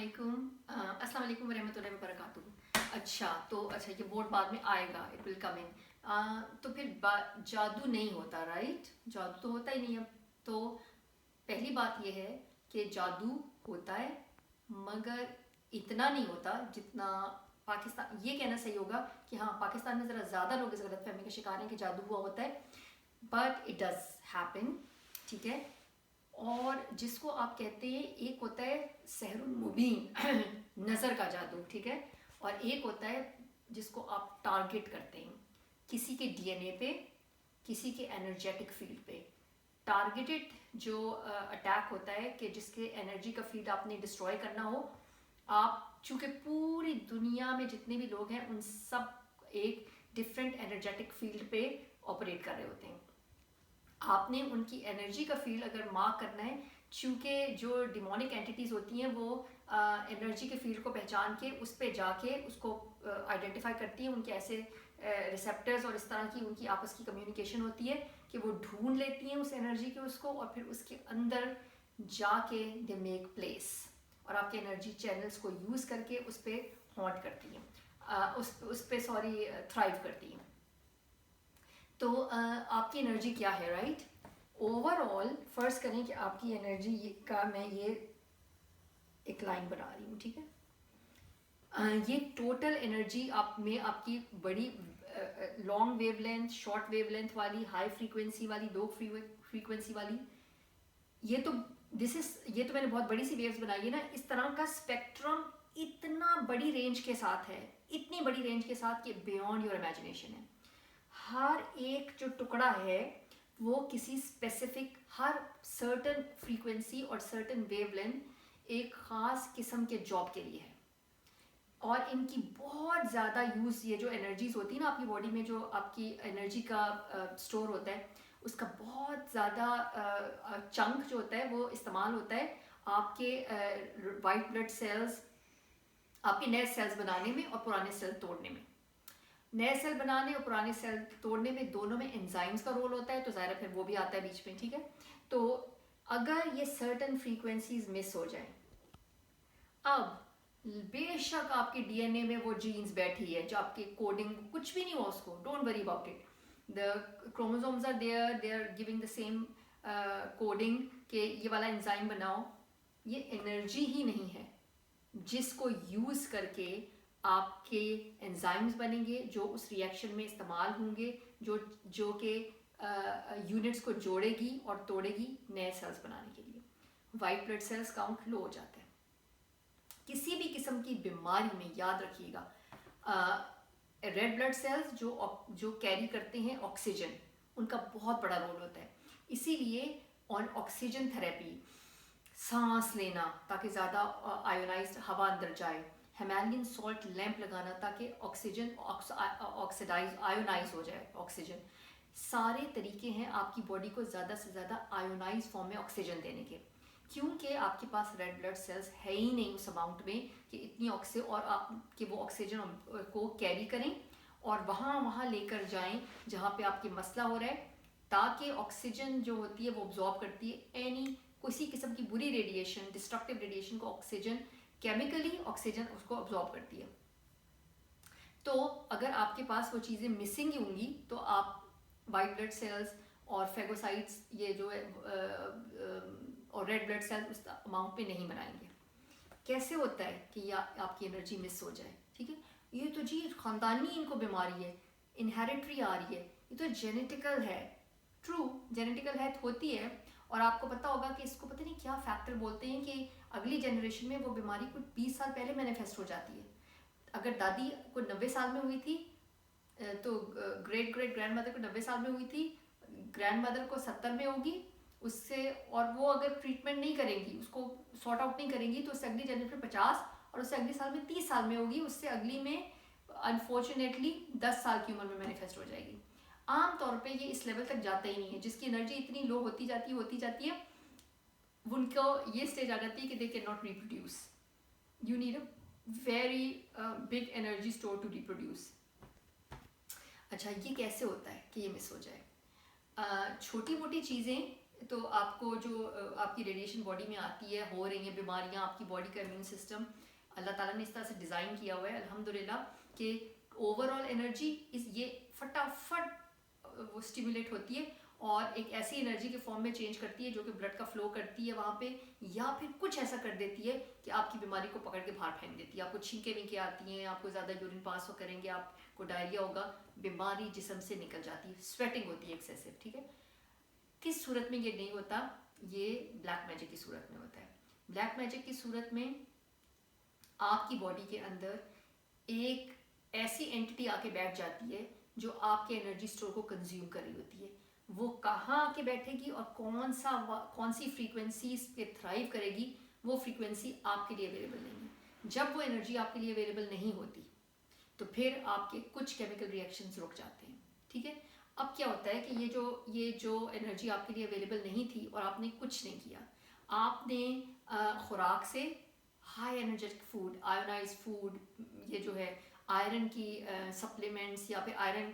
अस्सलाम वालेकुम वरहमतुल्लाहि वबरकातुहू। अच्छा ये बोर्ड बाद में आएगा, इट विल कम इन। तो फिर जादू नहीं होता, राइट? जादू तो होता ही नहीं है। तो पहली बात ये है कि जादू होता है मगर इतना नहीं होता जितना पाकिस्तान, ये कहना सही होगा कि हाँ पाकिस्तान में ज़रा ज़्यादा लोग इस गलतफहमी का शिकार हैं कि जादू हुआ होता है, बट इट डज हैपन, ठीक है। और जिसको आप कहते हैं, एक होता है सहरुल मुबीन नज़र का जादू, ठीक है, और एक होता है जिसको आप टारगेट करते हैं किसी के डीएनए पे, किसी के एनर्जेटिक फील्ड पे। टारगेटेड जो अटैक होता है कि जिसके एनर्जी का फील्ड आपने डिस्ट्रॉय करना हो। आप चूँकि पूरी दुनिया में जितने भी लोग हैं उन सब एक डिफरेंट एनर्जेटिक फील्ड पे ऑपरेट कर रहे होते हैं। आपने उनकी एनर्जी का फील्ड अगर मार्क करना है, चूँकि जो डिमोनिक एंटिटीज़ होती हैं वो एनर्जी के फील्ड को पहचान के उस पर जाके उसको आइडेंटिफाई करती हैं। उनके ऐसे रिसेप्टर्स और इस तरह की उनकी आपस की कम्युनिकेशन होती है कि वो ढूंढ लेती हैं उस एनर्जी के उसको, और फिर उसके अंदर जाके दे मेक प्लेस और आपके एनर्जी चैनल्स को यूज़ करके उस पर हॉन्ट करती हैं, उस पर थ्राइव करती हैं। तो आपकी एनर्जी क्या है, राइट? ओवरऑल फर्ज करें कि आपकी एनर्जी का मैं ये एक लाइन बना रही हूँ, ठीक है। ये टोटल एनर्जी आप में आपकी बड़ी लॉन्ग वेवलेंथ, शॉर्ट वेवलेंथ वाली, हाई फ्रीक्वेंसी वाली, लो फ्रीक्वेंसी वाली, ये तो मैंने बहुत बड़ी सी वेव्स बनाई है ना। इस तरह का स्पेक्ट्रम इतना बड़ी रेंज के साथ है, इतनी बड़ी रेंज के साथ कि बियॉन्ड योर इमेजिनेशन है। हर एक जो टुकड़ा है वो किसी स्पेसिफिक, हर सर्टन फ्रीक्वेंसी और सर्टन वेवलेंथ एक ख़ास किस्म के जॉब के लिए है। और इनकी बहुत ज़्यादा यूज़, ये जो एनर्जीज़ होती है ना आपकी बॉडी में, जो आपकी एनर्जी का स्टोर होता है, उसका बहुत ज़्यादा चंक जो होता है वो इस्तेमाल होता है आपके वाइट ब्लड सेल्स, आपके नए सेल्स बनाने में और पुराने सेल तोड़ने में। नए सेल बनाने और पुराने सेल तोड़ने में दोनों में एंजाइम्स का रोल होता है, तो ज़ाहिर फिर वो भी आता है बीच में, ठीक है। तो अगर ये सर्टन फ्रीक्वेंसीज मिस हो जाए, अब बेशक आपके डीएनए में वो जीन्स बैठी है जो आपके कोडिंग, कुछ भी नहीं हुआ उसको, don't worry about it, the chromosomes are there, they are giving the same coding कि ये वाला एंजाइम बनाओ। ये एनर्जी ही नहीं है जिसको यूज़ करके आपके एंजाइम्स बनेंगे जो उस रिएक्शन में इस्तेमाल होंगे, जो कि यूनिट्स को जोड़ेगी और तोड़ेगी नए सेल्स बनाने के लिए। White blood cells count low हो जाता है। किसी भी किस्म की बीमारी में याद रखिएगा, रेड ब्लड सेल्स जो कैरी करते हैं ऑक्सीजन, उनका बहुत बड़ा रोल होता है। इसीलिए ऑन ऑक्सीजन थेरेपी, सांस लेना ताकि ज़्यादा आयोनाइज्ड हवा अंदर जाए, हिमालयन सॉल्ट लैंप लगाना ताकि ऑक्सीजन ऑक्सीडाइज आयोनाइज हो जाए ऑक्सीजन, सारे तरीके हैं आपकी बॉडी को ज़्यादा से ज़्यादा आयोनाइज फॉर्म में ऑक्सीजन देने के। क्योंकि आपके पास रेड ब्लड सेल्स है ही नहीं उस अमाउंट में कि इतनी और आपके वो ऑक्सीजन को कैरी करें और वहाँ लेकर जाएं जहाँ पे आपके मसला हो रहा है, ताकि ऑक्सीजन जो होती है वो ऑब्जॉर्ब करती है एनी किसी किस्म की बुरी रेडिएशन, डिस्ट्रक्टिव रेडिएशन को ऑक्सीजन, केमिकली ऑक्सीजन उसको ऑब्जॉर्ब करती है। तो अगर आपके पास वो चीज़ें मिसिंग होंगी तो आप वाइट ब्लड सेल्स और फेगोसाइट्स, ये जो है और रेड ब्लड सेल्स उस अमाउंट पे नहीं बनाएंगे। कैसे होता है कि ये आपकी एनर्जी मिस हो जाए, ठीक है? ये तो जी ख़ानदानी इनको बीमारी है, इनहेरिटरी आ रही है, ये तो जेनेटिकल है। ट्रू, जेनेटिकल है होती है, और आपको पता होगा कि इसको पता नहीं क्या फैक्टर बोलते हैं कि अगली जनरेशन में वो बीमारी कुछ 20 साल पहले मैनिफेस्ट हो जाती है। अगर दादी को 90 साल में हुई थी तो ग्रेट ग्रैंड मदर को 90 साल में हुई थी, ग्रैंड मदर को 70 में होगी उससे, और वो अगर ट्रीटमेंट नहीं करेंगी, उसको सॉर्ट आउट नहीं करेंगी, तो उससे अगली जनरेशन 50 और उससे अगली साल में 30 साल में होगी, उससे अगली में अनफॉर्चुनेटली 10 साल की उम्र में मैनिफेस्ट हो जाएगी। आम तौर पे ये इस लेवल तक जाता ही नहीं है। जिसकी एनर्जी इतनी लो होती जाती है उनको ये स्टेज आ जाती है कि they can not reproduce. You need a very big energy store to reproduce. अच्छा, ये कैसे होता है कि ये मिस हो जाए? छोटी मोटी चीज़ें تو آپ کو جو آپ کی ریڈیشن باڈی میں آتی ہے، ہو رہی ہیں بیماریاں، آپ کی باڈی کا امیون سسٹم اللہ تعالیٰ نے اس طرح سے ڈیزائن کیا ہوا ہے الحمدللہ کہ اوور آل انرجی یہ فٹافٹ وہ اسٹیمولیٹ ہوتی ہے اور ایک ایسی انرجی کے فارم میں چینج کرتی ہے جو کہ بلڈ کا فلو کرتی ہے وہاں پہ، یا پھر کچھ ایسا کر دیتی ہے کہ آپ کی بیماری کو پکڑ کے باہر پھینک دیتی ہے. آپ کو چھینکیں وینکیں آتی ہیں، آپ کو زیادہ یورین پاس ہو کریں گے، آپ کو ڈائریا ہوگا، بیماری جسم سے نکل جاتی ہے، سویٹنگ ہوتی ہے ایکسیسو. ٹھیک ہے، کس صورت میں یہ نہیں ہوتا؟ یہ بلیک میجک کی صورت میں ہوتا ہے. بلیک میجک کی صورت میں آپ کی باڈی کے اندر ایک ایسی اینٹی آ کے بیٹھ جاتی ہے جو آپ کے انرجی اسٹور کو کنزیوم کر رہی ہوتی ہے. وہ کہاں آ کے بیٹھے گی اور کون سی فریکوینسیز پہ تھرائیو کرے گی، وہ فریکوینسی آپ کے لیے اویلیبل نہیں ہے. جب وہ انرجی آپ کے لیے اویلیبل نہیں ہوتی تو پھر آپ کے کچھ کیمیکل ری ایکشنز رک جاتے ہیں. ٹھیک ہے، اب کیا ہوتا ہے کہ یہ جو انرجی آپ کے لیے اویلیبل نہیں تھی اور آپ نے کچھ نہیں کیا، آپ نے خوراک سے ہائی انرجیٹک فوڈ، آئونائز فوڈ، یہ جو ہے آئرن کی سپلیمنٹس یا پھر آئرن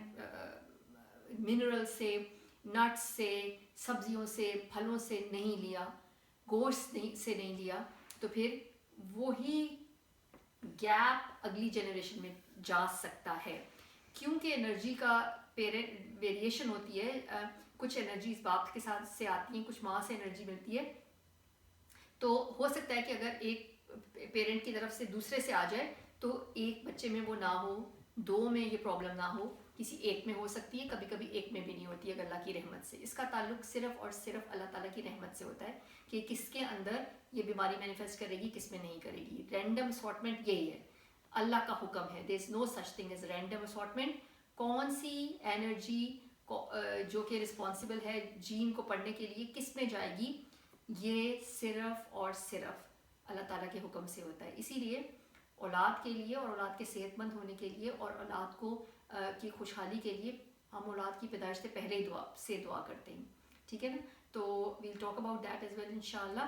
منرل سے، نٹس سے، سبزیوں سے، پھلوں سے نہیں لیا، گوشت سے نہیں لیا، تو پھر وہی گیپ اگلی جنریشن میں جا سکتا ہے. کیونکہ انرجی کا ویریشن ہوتی ہے، کچھ انرجیز باپ کے ساتھ سے آتی ہیں، کچھ ماں سے انرجی ملتی ہے. تو ہو سکتا ہے کہ اگر ایک پیرنٹ کی طرف سے دوسرے سے آ جائے تو ایک بچے میں وہ نہ ہو، دو میں یہ پرابلم نہ ہو، کسی ایک میں ہو سکتی ہے، کبھی کبھی ایک میں بھی نہیں ہوتی ہے اللہ کی رحمت سے. اس کا تعلق صرف اور صرف اللہ تعالیٰ کی رحمت سے ہوتا ہے کہ کس کے اندر یہ بیماری مینیفیسٹ کرے گی، کس میں نہیں کرے گی. رینڈم اساٹمنٹ یہی ہے، اللہ کا حکم ہے. دیر از نو سچ تھنگ ایز رینڈم اساٹمنٹ. کون سی انرجی جو کہ رسپانسبل ہے جین کو پڑھنے کے لیے کس میں جائے گی، یہ صرف اور صرف اللہ تعالیٰ کے حکم سے ہوتا ہے. اسی لیے اولاد کے لیے اور اولاد کے صحت مند ہونے کے لیے اور اولاد کو کی خوشحالی کے لیے ہم اولاد کی پیدائش سے پہلے ہی دعا کرتے ہیں. ٹھیک ہے نا، تو we'll talk about that as well انشاءاللہ.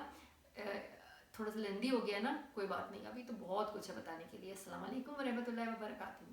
تھوڑا سا لیندی ہو گیا نا، کوئی بات نہیں، ابھی تو بہت کچھ ہے بتانے کے لیے. السلام علیکم ورحمۃ اللہ وبرکاتہ.